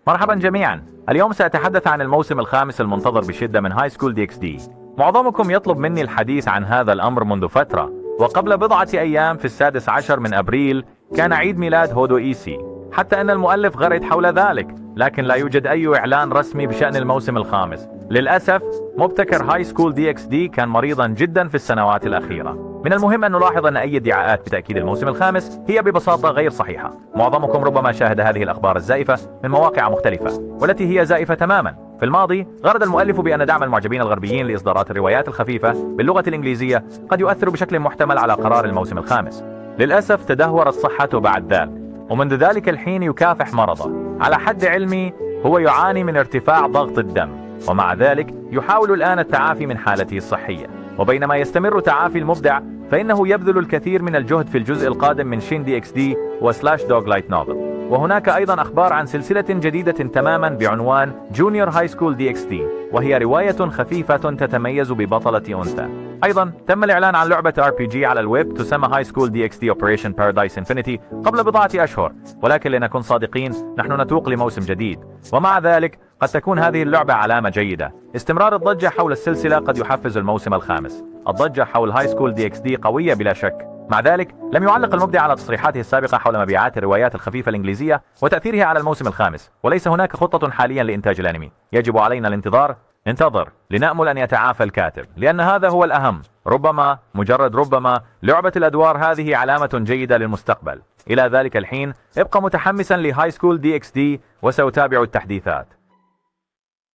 مرحبا جميعا. اليوم سأتحدث عن الموسم الخامس المنتظر بشدة من هاي سكول دي اكس دي. معظمكم يطلب مني الحديث عن هذا الأمر منذ فترة، وقبل بضعة أيام في 16 من أبريل كان عيد ميلاد هودو إيسي، حتى أن المؤلف غرد حول ذلك، لكن لا يوجد أي إعلان رسمي بشأن الموسم الخامس. للأسف مبتكر هاي سكول دي اكس دي كان مريضا جدا في السنوات الأخيرة. من المهم أن نلاحظ أن أي ادعاءات بتأكيد الموسم الخامس هي ببساطة غير صحيحة. معظمكم ربما شاهد هذه الأخبار الزائفة من مواقع مختلفة، والتي هي زائفة تماما. في الماضي غرد المؤلف بأن دعم المعجبين الغربيين لإصدارات الروايات الخفيفة باللغة الإنجليزية قد يؤثر بشكل محتمل على قرار الموسم الخامس. للأسف تدهورت صحته بعد ذلك، ومنذ ذلك الحين يكافح مرضه. على حد علمي هو يعاني من ارتفاع ضغط الدم، ومع ذلك يحاول الآن التعافي من حالته الصحية. وبينما يستمر تعافي المبدع، فإنه يبذل الكثير من الجهد في الجزء القادم من شين دي اكس دي وسلاش دوغ لايت نوفل. وهناك أيضا أخبار عن سلسلة جديدة تماما بعنوان جونيور هاي سكول دي اكس دي، وهي رواية خفيفة تتميز ببطلة أنثى. أيضا تم الإعلان عن لعبة RPG على الويب تسمى هاي سكول دي اكس دي اوبريشن بارادايس انفينيتي قبل بضعة أشهر، ولكن لنكون صادقين نحن نتوق لموسم جديد. ومع ذلك قد تكون هذه اللعبة علامة جيدة. استمرار الضجة حول السلسلة قد يحفز الموسم الخامس. الضجة حول هاي سكول دي اكس دي قوية بلا شك. مع ذلك لم يعلق المبدع على تصريحاته السابقة حول مبيعات الروايات الخفيفة الإنجليزية وتأثيرها على الموسم الخامس، وليس هناك خطة حاليا لإنتاج الأنمي. يجب علينا الانتظار. ننتظر لنأمل أن يتعافى الكاتب، لأن هذا هو الأهم. ربما، مجرد ربما، لعبة الأدوار هذه علامة جيدة للمستقبل. إلى ذلك الحين ابقى متحمسا لهاي سكول دي اكس دي، وسأتابع التحديثات.